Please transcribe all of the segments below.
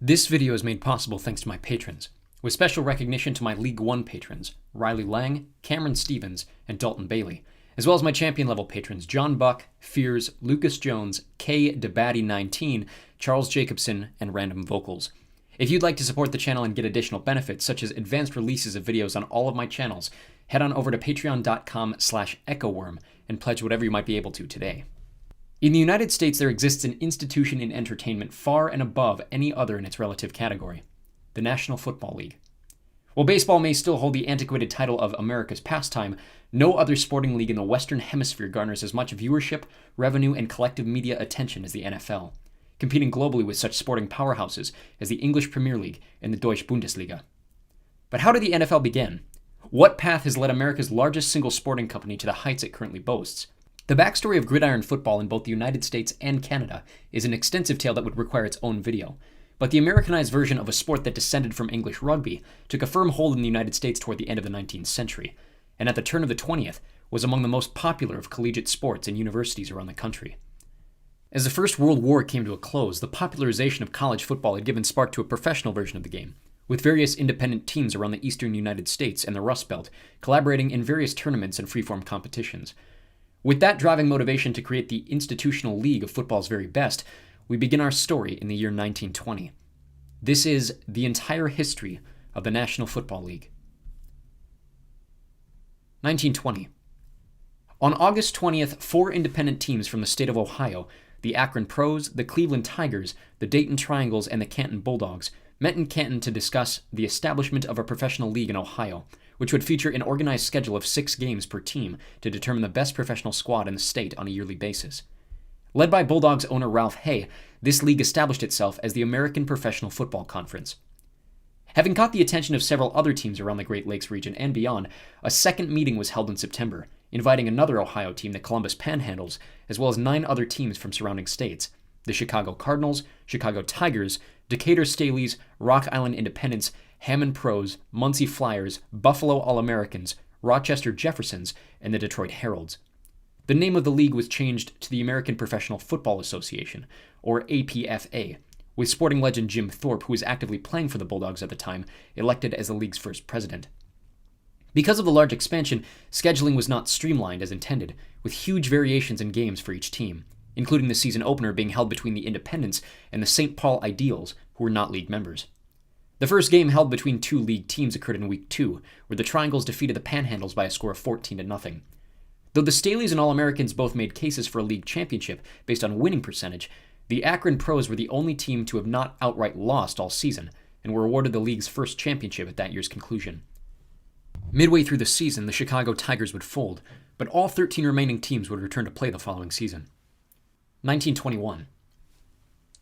This video is made possible thanks to my patrons, with special recognition to my League One patrons, Riley Lang, Cameron Stevens, and Dalton Bailey, as well as my champion level patrons John Buck, Fears, Lucas Jones, K. DeBatty19, Charles Jacobson, and Random Vocals. If you'd like to support the channel and get additional benefits, such as advanced releases of videos on all of my channels, head on over to patreon.com/echoworm and pledge whatever you might be able to today. In the United States, there exists an institution in entertainment far and above any other in its relative category: the National Football League. While baseball may still hold the antiquated title of America's pastime, no other sporting league in the Western Hemisphere garners as much viewership, revenue, and collective media attention as the NFL, competing globally with such sporting powerhouses as the English Premier League and the Deutsche Bundesliga. But how did the NFL begin? What path has led America's largest single sporting company to the heights it currently boasts? The backstory of gridiron football in both the United States and Canada is an extensive tale that would require its own video, but the Americanized version of a sport that descended from English rugby took a firm hold in the United States toward the end of the 19th century, and at the turn of the 20th was among the most popular of collegiate sports in universities around the country. As the First World War came to a close, the popularization of college football had given spark to a professional version of the game, with various independent teams around the eastern United States and the Rust Belt collaborating in various tournaments and freeform competitions. With that driving motivation to create the institutional league of football's very best, we begin our story in the year 1920. This is the entire history of the National Football League. 1920. On August 20th, 4 independent teams from the state of Ohio, the Akron Pros, the Cleveland Tigers, the Dayton Triangles, and the Canton Bulldogs, met in Canton to discuss the establishment of a professional league in Ohio, which would feature an organized schedule of 6 games per team to determine the best professional squad in the state on a yearly basis. Led by Bulldogs owner Ralph Hay, this league established itself as the American Professional Football Conference. Having caught the attention of several other teams around the Great Lakes region and beyond, a second meeting was held in September, inviting another Ohio team, the Columbus Panhandles, as well as 9 other teams from surrounding states: the Chicago Cardinals, Chicago Tigers, Decatur Staleys, Rock Island Independents, Hammond Pros, Muncie Flyers, Buffalo All-Americans, Rochester Jeffersons, and the Detroit Heralds. The name of the league was changed to the American Professional Football Association, or APFA, with sporting legend Jim Thorpe, who was actively playing for the Bulldogs at the time, elected as the league's first president. Because of the large expansion, scheduling was not streamlined as intended, with huge variations in games for each team, including the season opener being held between the Independents and the St. Paul Ideals, who were not league members. The first game held between 2 league teams occurred in Week 2, where the Triangles defeated the Panhandles by a score of 14-0. Though the Staleys and All-Americans both made cases for a league championship based on winning percentage, the Akron Pros were the only team to have not outright lost all season, and were awarded the league's first championship at that year's conclusion. Midway through the season, the Chicago Tigers would fold, but all 13 remaining teams would return to play the following season. 1921.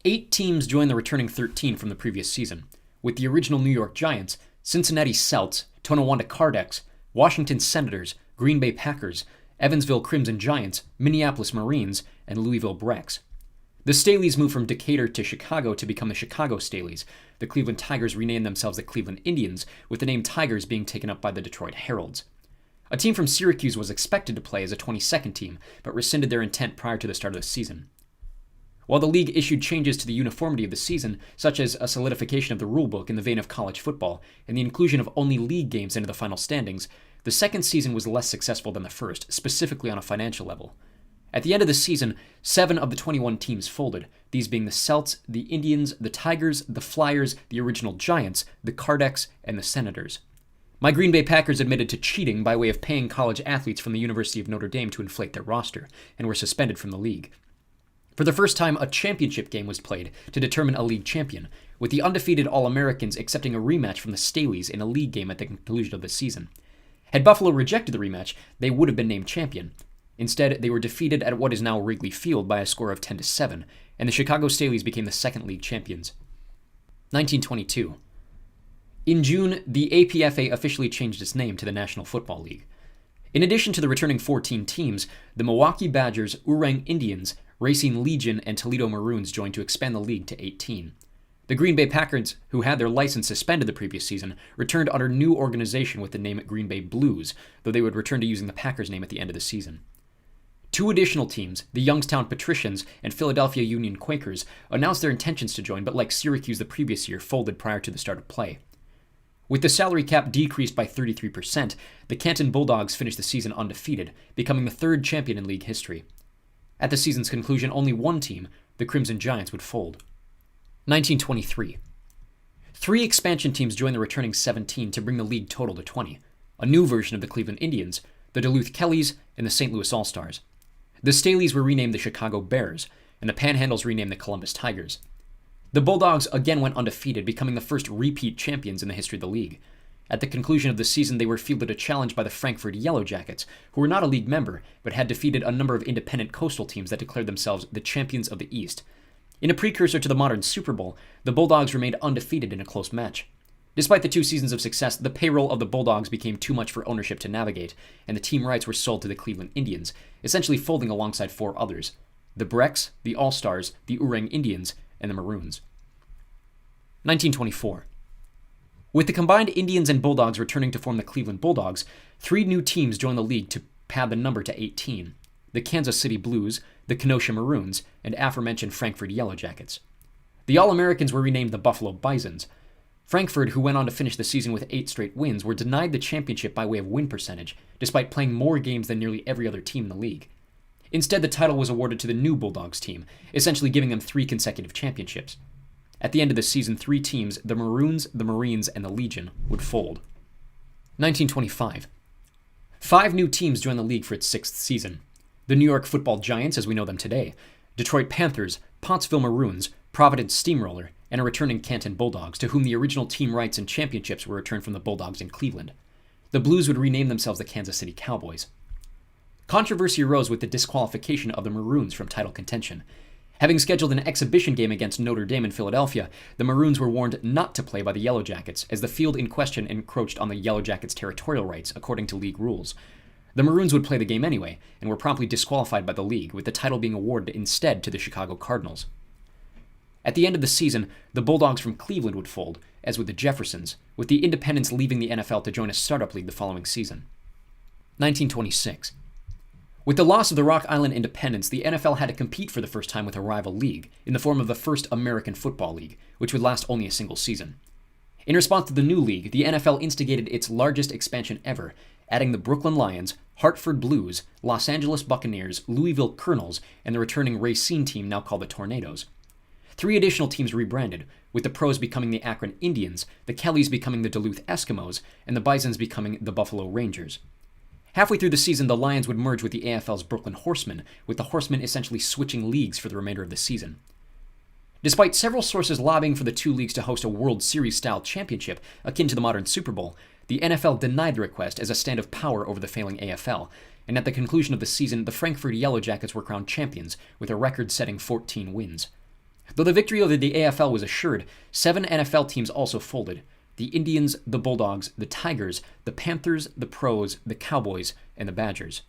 8 teams joined the returning 13 from the previous season, with the original New York Giants, Cincinnati Celts, Tonawanda Cardex, Washington Senators, Green Bay Packers, Evansville Crimson Giants, Minneapolis Marines, and Louisville Brecks. The Staleys moved from Decatur to Chicago to become the Chicago Staleys. The Cleveland Tigers renamed themselves the Cleveland Indians, with the name Tigers being taken up by the Detroit Heralds. A team from Syracuse was expected to play as a 22nd team, but rescinded their intent prior to the start of the season. While the league issued changes to the uniformity of the season, such as a solidification of the rulebook in the vein of college football, and the inclusion of only league games into the final standings, the second season was less successful than the first, specifically on a financial level. At the end of the season, 7 of the 21 teams folded, these being the Celts, the Indians, the Tigers, the Flyers, the original Giants, the Cardex, and the Senators. My Green Bay Packers admitted to cheating by way of paying college athletes from the University of Notre Dame to inflate their roster, and were suspended from the league. For the first time, a championship game was played to determine a league champion, with the undefeated All-Americans accepting a rematch from the Staleys in a league game at the conclusion of the season. Had Buffalo rejected the rematch, they would have been named champion. Instead, they were defeated at what is now Wrigley Field by a score of 10-7, and the Chicago Staleys became the second league champions. 1922. In June, the APFA officially changed its name to the National Football League. In addition to the returning 14 teams, the Milwaukee Badgers, Oorang Indians, Racing Legion, and Toledo Maroons joined to expand the league to 18. The Green Bay Packers, who had their license suspended the previous season, returned under new organization with the name Green Bay Blues, though they would return to using the Packers name at the end of the season. Two additional teams, the Youngstown Patricians and Philadelphia Union Quakers, announced their intentions to join, but like Syracuse the previous year, folded prior to the start of play. With the salary cap decreased by 33%, the Canton Bulldogs finished the season undefeated, becoming the third champion in league history. At the season's conclusion, only one team, the Crimson Giants, would fold. 1923. 3 expansion teams joined the returning 17 to bring the league total to 20, a new version of the Cleveland Indians, the Duluth Kellys, and the St. Louis All-Stars. The Staleys were renamed the Chicago Bears, and the Panhandles renamed the Columbus Tigers. The Bulldogs again went undefeated, becoming the first repeat champions in the history of the league. At the conclusion of the season, they were fielded a challenge by the Frankfurt Yellow Jackets, who were not a league member, but had defeated a number of independent coastal teams that declared themselves the champions of the East. In a precursor to the modern Super Bowl, the Bulldogs remained undefeated in a close match. Despite the 2 seasons of success, the payroll of the Bulldogs became too much for ownership to navigate, and the team rights were sold to the Cleveland Indians, essentially folding alongside 4 others: the Brecks, the All-Stars, the Oorang Indians, and the Maroons. 1924. With the combined Indians and Bulldogs returning to form the Cleveland Bulldogs, 3 new teams joined the league to pad the number to 18: the Kansas City Blues, the Kenosha Maroons, and aforementioned Frankfurt Yellow Jackets. The All-Americans were renamed the Buffalo Bisons. Frankfurt, who went on to finish the season with 8 straight wins, were denied the championship by way of win percentage, despite playing more games than nearly every other team in the league. Instead, the title was awarded to the new Bulldogs team, essentially giving them 3 consecutive championships. At the end of the season, 3 teams, the Maroons, the Marines, and the Legion, would fold. 1925. 5 new teams joined the league for its 6th season: the New York Football Giants, as we know them today, Detroit Panthers, Pottsville Maroons, Providence Steamroller, and a returning Canton Bulldogs, to whom the original team rights and championships were returned from the Bulldogs in Cleveland. The Blues would rename themselves the Kansas City Cowboys. Controversy arose with the disqualification of the Maroons from title contention. Having scheduled an exhibition game against Notre Dame in Philadelphia, the Maroons were warned not to play by the Yellow Jackets, as the field in question encroached on the Yellow Jackets' territorial rights, according to league rules. The Maroons would play the game anyway, and were promptly disqualified by the league, with the title being awarded instead to the Chicago Cardinals. At the end of the season, the Bulldogs from Cleveland would fold, as would the Jeffersons, with the Independents leaving the NFL to join a startup league the following season. 1926. With the loss of the Rock Island Independents, the NFL had to compete for the first time with a rival league, in the form of the first American Football League, which would last only a single season. In response to the new league, the NFL instigated its largest expansion ever, adding the Brooklyn Lions, Hartford Blues, Los Angeles Buccaneers, Louisville Colonels, and the returning Racine team now called the Tornadoes. 3 additional teams rebranded, with the Pros becoming the Akron Indians, the Kellys becoming the Duluth Eskimos, and the Bisons becoming the Buffalo Rangers. Halfway through the season, the Lions would merge with the AFL's Brooklyn Horsemen, with the Horsemen essentially switching leagues for the remainder of the season. Despite several sources lobbying for the 2 leagues to host a World Series-style championship akin to the modern Super Bowl, the NFL denied the request as a stand of power over the failing AFL, and at the conclusion of the season, the Frankfurt Yellow Jackets were crowned champions, with a record-setting 14 wins. Though the victory over the AFL was assured, 7 NFL teams also folded: the Indians, the Bulldogs, the Tigers, the Panthers, the Pros, the Cowboys, and the Badgers.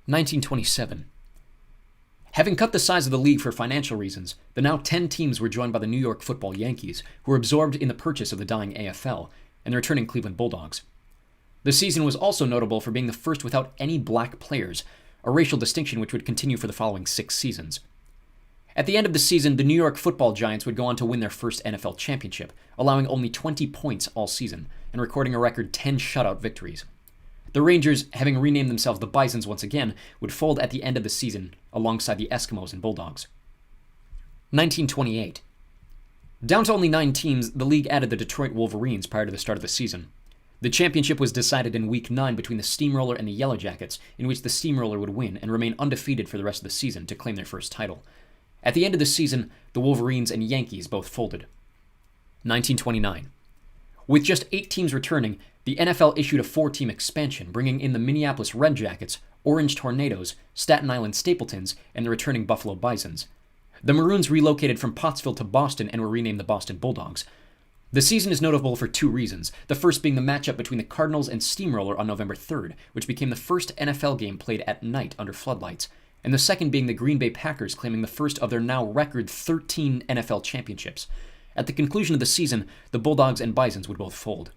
1927. Having cut the size of the league for financial reasons, the now 10 teams were joined by the New York Football Yankees, who were absorbed in the purchase of the dying AFL, and the returning Cleveland Bulldogs. The season was also notable for being the first without any black players, a racial distinction which would continue for the following 6 seasons. At the end of the season, the New York Football Giants would go on to win their first NFL championship, allowing only 20 points all season, and recording a record 10 shutout victories. The Rangers, having renamed themselves the Bisons once again, would fold at the end of the season, alongside the Eskimos and Bulldogs. 1928. Down to only 9 teams, the league added the Detroit Wolverines prior to the start of the season. The championship was decided in Week 9 between the Steamroller and the Yellow Jackets, in which the Steamroller would win and remain undefeated for the rest of the season to claim their first title. At the end of the season, the Wolverines and Yankees both folded. 1929. With just 8 teams returning, the NFL issued a 4-team expansion, bringing in the Minneapolis Red Jackets, Orange Tornadoes, Staten Island Stapletons, and the returning Buffalo Bisons. The Maroons relocated from Pottsville to Boston and were renamed the Boston Bulldogs. The season is notable for 2 reasons, the first being the matchup between the Cardinals and Steamroller on November 3rd, which became the first NFL game played at night under floodlights, and the second being the Green Bay Packers claiming the first of their now record 13 NFL championships. At the conclusion of the season, the Bulldogs and Bisons would both fold.